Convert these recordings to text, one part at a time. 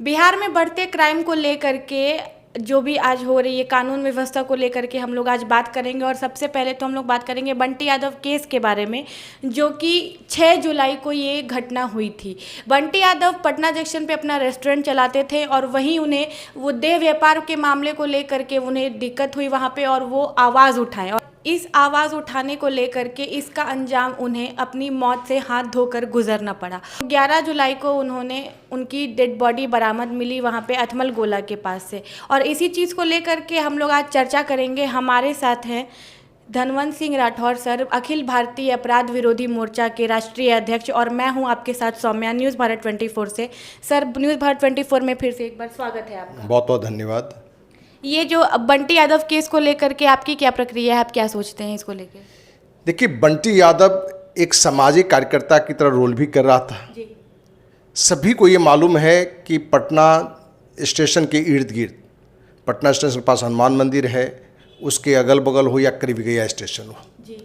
बिहार में बढ़ते क्राइम को लेकर के जो भी आज हो रही है कानून व्यवस्था को लेकर के हम लोग आज बात करेंगे। और सबसे पहले तो हम लोग बात करेंगे बंटी यादव केस के बारे में, जो कि 6 जुलाई को ये घटना हुई थी। बंटी यादव पटना जंक्शन पे अपना रेस्टोरेंट चलाते थे और वहीं उन्हें वो देह व्यापार के मामले को लेकर के उन्हें दिक्कत हुई वहाँ पे, और वो आवाज़ उठाएं। और इस आवाज़ उठाने को लेकर के इसका अंजाम उन्हें अपनी मौत से हाथ धोकर गुजरना पड़ा। 11 जुलाई को उनकी डेड बॉडी बरामद मिली वहाँ पे अथमल गोला के पास से। और इसी चीज़ को लेकर के हम लोग आज चर्चा करेंगे। हमारे साथ हैं धनवंत सिंह राठौर सर, अखिल भारतीय अपराध विरोधी मोर्चा के राष्ट्रीय अध्यक्ष, और मैं हूं आपके साथ सौम्या, न्यूज़ भारत 24 से। सर, न्यूज़ भारत 24 में फिर से एक बार स्वागत है आपका। बहुत बहुत धन्यवाद। ये जो बंटी यादव केस को लेकर के आपकी क्या प्रक्रिया है, आप क्या सोचते हैं इसको लेकर? देखिए, बंटी यादव एक सामाजिक कार्यकर्ता की तरह रोल भी कर रहा था जी। सभी को ये मालूम है कि पटना स्टेशन के इर्द गिर्द, पटना स्टेशन के पास हनुमान मंदिर है, उसके अगल बगल हो या करीब गया स्टेशन हो, जी।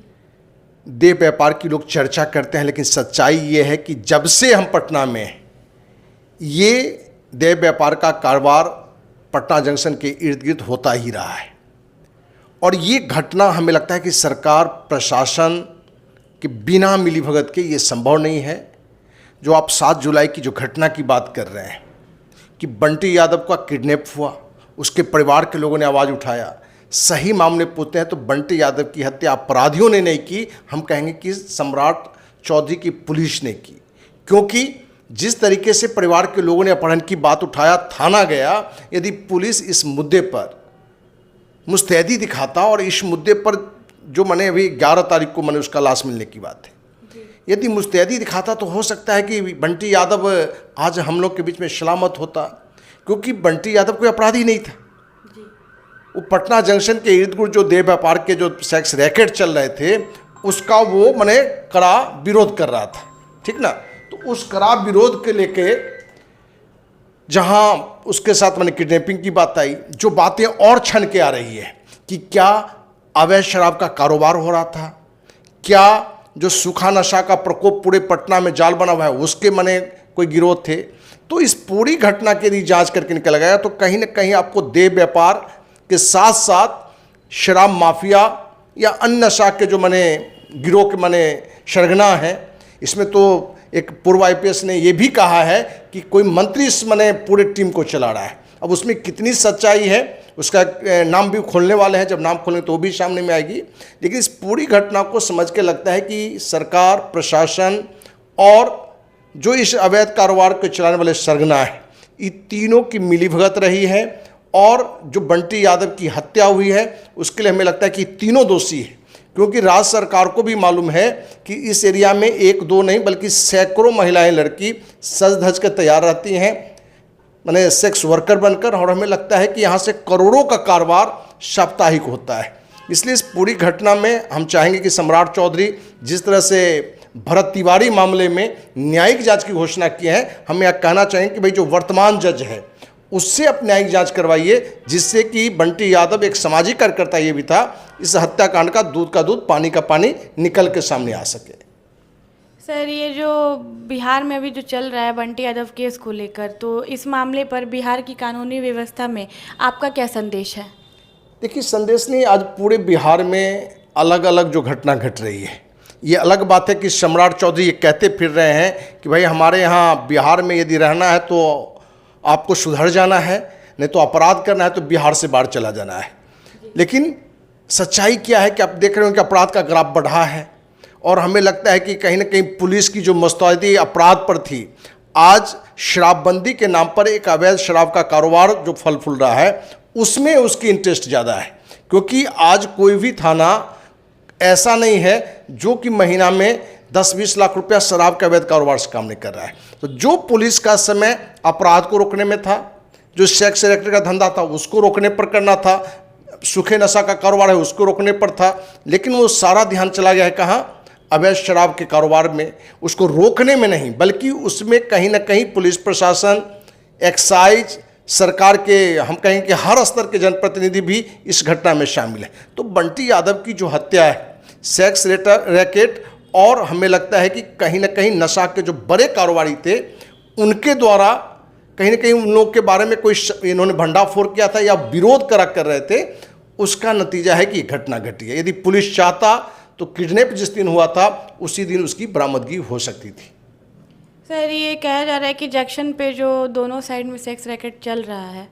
देह व्यापार की लोग चर्चा करते हैं, लेकिन सच्चाई ये है कि जब से हम पटना में हैं, ये देह व्यापार का कारोबार पटना जंक्शन के इर्द गिर्द होता ही रहा है। और ये घटना हमें लगता है कि सरकार प्रशासन के बिना मिलीभगत के ये संभव नहीं है। जो आप 7 जुलाई की जो घटना की बात कर रहे हैं कि बंटी यादव का किडनैप हुआ, उसके परिवार के लोगों ने आवाज़ उठाया, सही मामले पूछते हैं तो बंटी यादव की हत्या अपराधियों ने नहीं की, हम कहेंगे कि सम्राट चौधरी की पुलिस ने की। क्योंकि जिस तरीके से परिवार के लोगों ने अपहरण की बात उठाया, थाना गया, यदि पुलिस इस मुद्दे पर मुस्तैदी दिखाता, और इस मुद्दे पर जो मैंने अभी 11 तारीख को मैंने उसका लाश मिलने की बात है, यदि मुस्तैदी दिखाता तो हो सकता है कि बंटी यादव आज हम लोग के बीच में सलामत होता। क्योंकि बंटी यादव कोई अपराधी नहीं था। वो पटना जंक्शन के इर्द गिर्द जो देह व्यापार के जो सेक्स रैकेट चल रहे थे, उसका वो मैंने कड़ा विरोध कर रहा था, ठीक ना। तो उस कड़ा विरोध के लेके जहां उसके साथ मैंने किडनैपिंग की बात आई, जो बातें और छन के आ रही है कि क्या अवैध शराब का कारोबार हो रहा था, क्या जो सूखा नशा का प्रकोप पूरे पटना में जाल बना हुआ है उसके मैंने कोई गिरोह थे। तो इस पूरी घटना की यदि जांच करके निकल गया तो कहीं ना कहीं आपको देह व्यापार के साथ साथ शराब माफिया या अन्य नशा के जो मैंने गिरोह के मैंने सरगना है, इसमें तो एक पूर्व IPS ने ये भी कहा है कि कोई मंत्री इस मैंने पूरे टीम को चला रहा है। अब उसमें कितनी सच्चाई है उसका नाम भी खोलने वाले हैं, जब नाम खोलेंगे तो वो भी सामने में आएगी। लेकिन इस पूरी घटना को समझ के लगता है कि सरकार, प्रशासन और जो इस अवैध कारोबार को चलाने वाले सरगना है, ये तीनों की मिलीभगत रही है। और जो बंटी यादव की हत्या हुई है उसके लिए हमें लगता है कि तीनों दोषी है। क्योंकि राज्य सरकार को भी मालूम है कि इस एरिया में 1-2 नहीं बल्कि सैकड़ों महिलाएं, लड़की सज धज कर तैयार रहती हैं, माने सेक्स वर्कर बनकर, और हमें लगता है कि यहाँ से करोड़ों का कारोबार साप्ताहिक होता है। इसलिए इस पूरी घटना में हम चाहेंगे कि सम्राट चौधरी जिस तरह से भरत तिवारी मामले में न्यायिक जांच की घोषणा की है, हम यह कहना चाहेंगे कि भाई जो वर्तमान जज है उससे आप न्यायिक जांच करवाइए, जिससे कि बंटी यादव एक सामाजिक कार्यकर्ता ये भी था, इस हत्याकांड का दूध पानी का पानी निकल के सामने आ सके। सर, ये जो बिहार में अभी जो चल रहा है बंटी यादव केस को लेकर, तो इस मामले पर बिहार की कानूनी व्यवस्था में आपका क्या संदेश है? देखिए, संदेश नहीं, आज पूरे बिहार में अलग अलग जो घटना घट रही है, ये अलग बात है कि सम्राट चौधरी ये कहते फिर रहे हैं कि भाई हमारे यहाँ बिहार में यदि रहना है तो आपको सुधर जाना है, नहीं तो अपराध करना है तो बिहार से बाहर चला जाना है। लेकिन सच्चाई क्या है कि आप देख रहे हो कि अपराध का ग्राफ बढ़ा है, और हमें लगता है कि कहीं ना कहीं पुलिस की जो मुस्तैदी अपराध पर थी, आज शराबबंदी के नाम पर एक अवैध शराब का कारोबार जो फल फूल रहा है उसमें उसकी इंटरेस्ट ज़्यादा है। क्योंकि आज कोई भी थाना ऐसा नहीं है जो कि महीना में 10-20 लाख रुपया शराब के अवैध कारोबार से काम नहीं कर रहा है। तो जो पुलिस का समय अपराध को रोकने में था, जो सेक्स रैकेट का धंधा था उसको रोकने पर करना था, सूखे नशा का कारोबार है उसको रोकने पर था, लेकिन वो सारा ध्यान चला गया है कहाँ? अवैध शराब के कारोबार में। उसको रोकने में नहीं बल्कि उसमें कहीं ना कहीं पुलिस प्रशासन, एक्साइज, सरकार के, हम कहें कि हर स्तर के जनप्रतिनिधि भी इस घटना में शामिल है। तो बंटी यादव की जो हत्या है, सेक्स रैकेट, और हमें लगता है कि कहीं ना कहीं नशा के जो बड़े कारोबारी थे उनके द्वारा कहीं ना कहीं उन लोगों के बारे में कोई इन्होंने भंडाफोड़ किया था या विरोध कर रहे थे, उसका नतीजा है कि घटना घटी है। यदि पुलिस चाहता तो किडनैप जिस दिन हुआ था उसी दिन उसकी बरामदगी हो सकती थी। सर, ये कहा जा रहा है कि जंक्शन पे जो दोनों साइड में सेक्स रैकेट चल रहा है,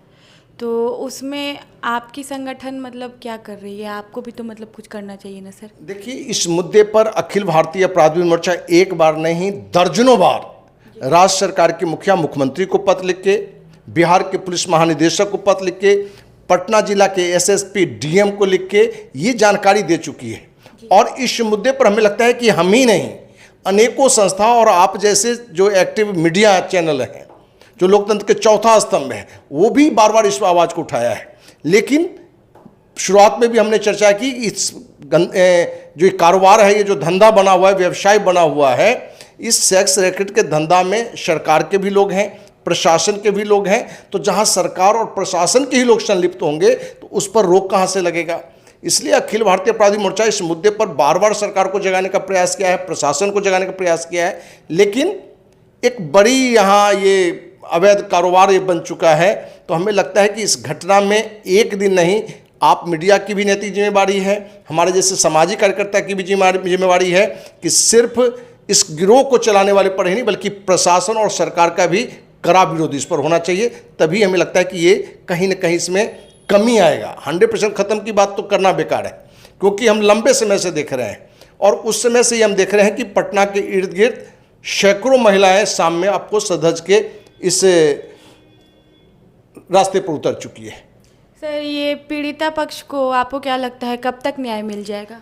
तो उसमें आपकी संगठन मतलब क्या कर रही है? आपको भी तो मतलब कुछ करना चाहिए ना सर। देखिए, इस मुद्दे पर अखिल भारतीय अपराध विरोधी मोर्चा एक बार नहीं दर्जनों बार राज्य सरकार के मुखिया मुख्यमंत्री को पत्र लिख के, बिहार के पुलिस महानिदेशक को पत्र लिख के, पटना जिला के एसएसपी डीएम को लिख के ये जानकारी दे चुकी है। और इस मुद्दे पर हमें लगता है कि हम ही नहीं, अनेकों संस्था और आप जैसे जो एक्टिव मीडिया चैनल हैं, जो लोकतंत्र के चौथा स्तंभ है, वो भी बार बार इस आवाज़ को उठाया है। लेकिन शुरुआत में भी हमने चर्चा की, इस जो कारोबार है, ये जो धंधा बना हुआ है, व्यवसाय बना हुआ है, इस सेक्स रैकेट के धंधा में सरकार के भी लोग हैं, प्रशासन के भी लोग हैं। तो जहां सरकार और प्रशासन के ही लोग संलिप्त होंगे तो उस पर रोक कहां से लगेगा? इसलिए अखिल भारतीय अपराधी मोर्चा इस मुद्दे पर बार बार सरकार को जगाने का प्रयास किया है, प्रशासन को जगाने का प्रयास किया है। लेकिन एक बड़ी यहाँ ये अवैध कारोबार ये बन चुका है। तो हमें लगता है कि इस घटना में एक दिन नहीं, आप मीडिया की भी नैतिक जिम्मेवारी है, हमारे जैसे सामाजिक कार्यकर्ता की भी जिम्मेवारी है कि सिर्फ इस गिरोह को चलाने वाले पर ही नहीं बल्कि प्रशासन और सरकार का भी कड़ा विरोध इस पर होना चाहिए। तभी हमें लगता है कि ये कहीं ना कहीं इसमें कमी आएगा। 100% ख़त्म की बात तो करना बेकार है, क्योंकि हम लंबे समय से देख रहे हैं और उस समय से ही हम देख रहे हैं कि पटना के इर्द गिर्द सैकड़ों महिलाएं शाम में आपको सधज के इस रास्ते पर उतर चुकी है। सर, ये पीड़िता पक्ष को आपको क्या लगता है कब तक न्याय मिल जाएगा?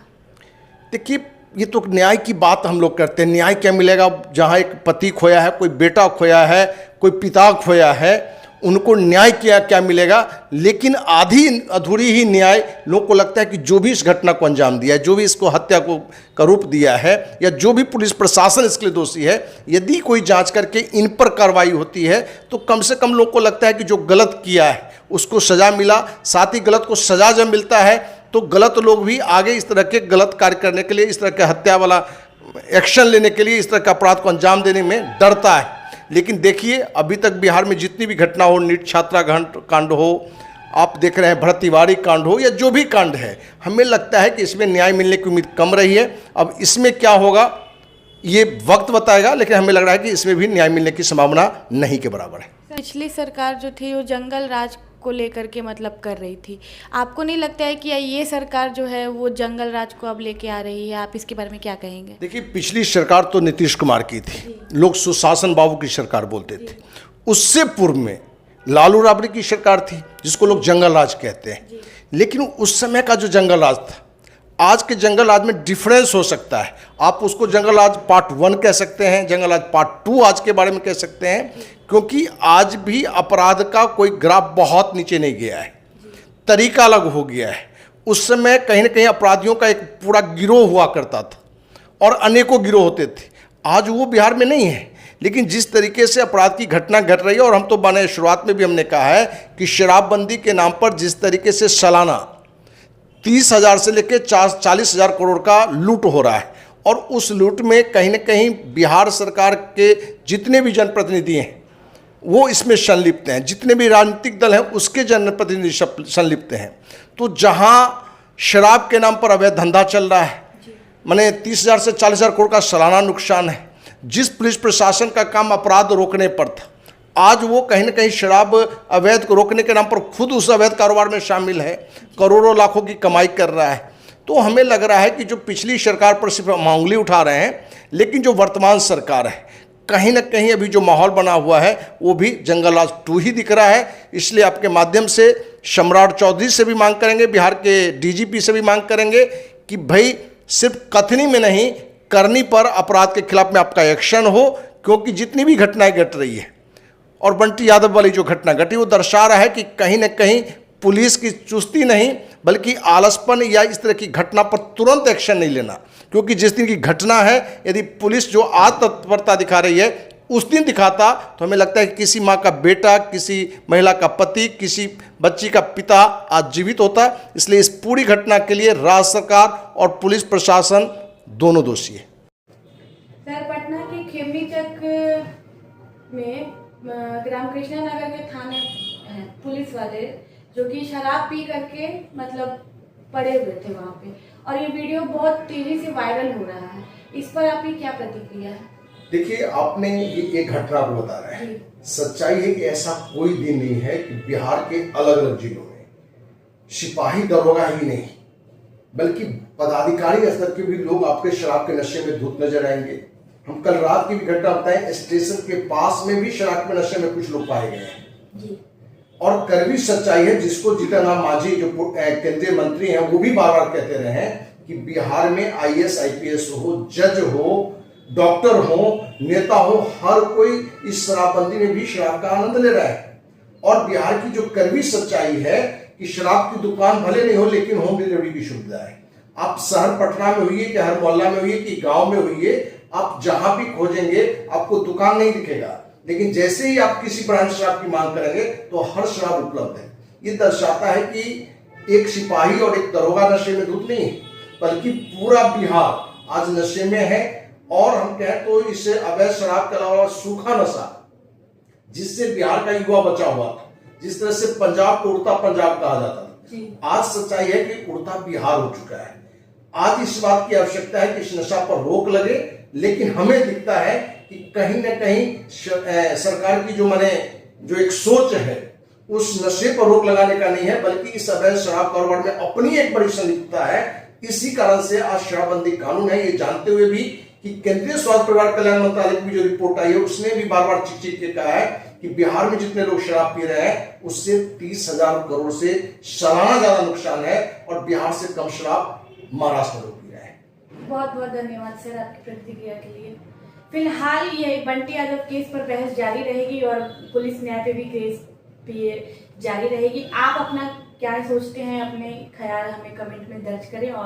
देखिए, ये तो न्याय की बात हम लोग करते हैं। न्याय क्या मिलेगा? जहाँ एक पति खोया है, कोई बेटा खोया है, कोई पिता खोया है, उनको न्याय क्या मिलेगा? लेकिन आधी अधूरी ही न्याय लोगों को लगता है कि जो भी इस घटना को अंजाम दिया है, जो भी इसको हत्या का रूप दिया है, या जो भी पुलिस प्रशासन इसके लिए दोषी है, यदि कोई जांच करके इन पर कार्रवाई होती है तो कम से कम लोगों को लगता है कि जो गलत किया है उसको सजा मिला। साथ ही गलत को सजा जब मिलता है तो गलत लोग भी आगे इस तरह के गलत कार्य करने के लिए, इस तरह के हत्या वाला एक्शन लेने के लिए, इस तरह के अपराध को अंजाम देने में डरता है। लेकिन देखिए, अभी तक बिहार में जितनी भी घटना हो, नीट छात्रा कांड हो, आप देख रहे हैं भरत तिवारी कांड हो, या जो भी कांड है, हमें लगता है कि इसमें न्याय मिलने की उम्मीद कम रही है। अब इसमें क्या होगा ये वक्त बताएगा, लेकिन हमें लग रहा है कि इसमें भी न्याय मिलने की संभावना नहीं के बराबर है। पिछली सरकार जो थी वो जंगल राज को लेकर के मतलब कर रही थी। आपको नहीं लगता है कि ये सरकार जो है वो जंगल राज को अब लेके आ रही है? आप इसके बारे में क्या कहेंगे? देखिए, पिछली सरकार तो नीतीश कुमार की थी, लोग सुशासन बाबू की सरकार बोलते थे। उससे पूर्व में लालू राबड़ी की सरकार थी, जिसको लोग जंगल राज कहते हैं। लेकिन उस समय का जो जंगल राज था, आज के जंगल राज में डिफरेंस हो सकता है। आप उसको जंगल राज पार्ट 1 कह सकते हैं, जंगल राज पार्ट 2 आज के बारे में कह सकते हैं, क्योंकि आज भी अपराध का कोई ग्राफ बहुत नीचे नहीं गया है, तरीका अलग हो गया है। उस समय कहीं ना कहीं अपराधियों का एक पूरा गिरोह हुआ करता था और अनेकों गिरोह होते थे। आज वो बिहार में नहीं है। लेकिन जिस तरीके से अपराध की घटना घट रही है, और हम तो बने शुरुआत में भी हमने कहा है कि शराबबंदी के नाम पर जिस तरीके से सालाना 30,000 से लेकर 40,000 करोड़ का लूट हो रहा है, और उस लूट में कहीं ना कहीं बिहार सरकार के जितने भी जनप्रतिनिधि हैं वो इसमें संलिप्त हैं, जितने भी राजनीतिक दल हैं उसके जनप्रतिनिधि संलिप्त हैं। तो जहां शराब के नाम पर अवैध धंधा चल रहा है, माने 30,000 से 40,000 करोड़ का सालाना नुकसान है। जिस पुलिस प्रशासन का काम अपराध रोकने पर था, आज वो कहीं ना कहीं शराब अवैध को रोकने के नाम पर खुद उस अवैध कारोबार में शामिल है, करोड़ों लाखों की कमाई कर रहा है। तो हमें लग रहा है कि जो पिछली सरकार पर सिर्फ हम उंगली उठा रहे हैं, लेकिन जो वर्तमान सरकार है, कहीं ना कहीं अभी जो माहौल बना हुआ है वो भी जंगल राज 2 ही दिख रहा है। इसलिए आपके माध्यम से सम्राट चौधरी से भी मांग करेंगे, बिहार के डीजीपी से भी मांग करेंगे कि भाई सिर्फ कथनी में नहीं, करनी पर अपराध के खिलाफ में आपका एक्शन हो, क्योंकि जितनी भी घटनाएं घट रही है, और बंटी यादव वाली जो घटना घटी, वो दर्शा रहा है कि कहीं ना कहीं पुलिस की चुस्ती नहीं बल्कि आलसपन या इस तरह की घटना पर तुरंत एक्शन नहीं लेना। क्योंकि जिस दिन की घटना है, यदि पुलिस जो आज तत्परता दिखा रही है उस दिन दिखाता, तो हमें लगता है कि किसी माँ का बेटा, किसी महिला का पति, किसी बच्ची का पिता आज जीवित होता। इसलिए इस पूरी घटना के लिए राज्य सरकार और पुलिस प्रशासन दोनों दोषी है। सर, पटना के खेमनीचक में ग्राम कृष्णा नगर के थाने हैं पुलिस वाले, जो कि शराब पी करके मतलब पड़े हुए थे वहाँ पे, और ये वीडियो बहुत तेजी से वायरल हो रहा है। इस पर आपकी क्या प्रतिक्रिया है? देखिए, आपने ये एक घटना को बता रहे हैं। सच्चाई है कि ऐसा कोई दिन नहीं है कि बिहार के अलग अलग जिलों में सिपाही दरोगा ही नहीं बल्कि पदाधिकारी स्तर के भी लोग आपके शराब के नशे में धुत नजर आएंगे। हम कल रात की भी घटना बताएं, स्टेशन के पास में भी शराब के नशे में कुछ लोग पाए गए हैं जी। और कड़वी सच्चाई है, जिसको जीतन राम मांझी जो केंद्रीय मंत्री हैं वो भी बार बार कहते रहे हैं कि बिहार में IAS IPS हो, जज हो, डॉक्टर हो, नेता हो, हर कोई इस शराबबंदी में भी शराब का आनंद ले रहा है। और बिहार की जो कड़वी सच्चाई है कि शराब की दुकान भले नहीं हो लेकिन होम डिलीवरी की सुविधा है। आप शहर पटना में हुई कि हर मोहल्ला में हुई कि गांव में हुई, आप जहां भी खोजेंगे आपको दुकान नहीं दिखेगा, लेकिन जैसे ही आप किसी ब्रांड शराब की मांग करेंगे तो हर शराब उपलब्ध है। ये दर्शाता है कि एक सिपाही और एक दरोगा नशे में धुत नहीं, बल्कि पूरा बिहार आज नशे में है। और हम कहें तो इसे अवैध शराब के अलावा सूखा नशा, जिससे बिहार का युवा बचा हुआ था, जिस तरह से पंजाब को उड़ता पंजाब कहा जाता था, आज सच्चाई है कि उड़ता बिहार हो चुका है। आज इस बात की आवश्यकता है कि इस नशा पर रोक लगे, लेकिन हमें दिखता है कि कहीं ना कहीं सरकार की जो एक सोच है उस नशे पर रोक लगाने का नहीं है, बल्कि इस अवैध शराब कारोबार में अपनी एक बड़ी संलिप्तता है। इसी कारण से आज शराबबंदी कानून है, ये जानते हुए भी कि केंद्रीय स्वास्थ्य परिवार कल्याण मंत्रालय की जो रिपोर्ट आई है उसने भी बार बार चिक के कहा है कि बिहार में जितने लोग शराब पी रहे हैं उससे 30,000 करोड़ से सालाना ज्यादा नुकसान है, और बिहार से कम शराब महाराष्ट्र में लोग पी रहे हैं। बहुत बहुत धन्यवाद सर आपकी प्रतिक्रिया के लिए। फिलहाल ये बंटी यादव केस पर बहस जारी रहेगी और पुलिस न्याय पे भी केस जारी रहेगी। आप अपना क्या सोचते हैं, अपने ख्याल हमें कमेंट में दर्ज करें और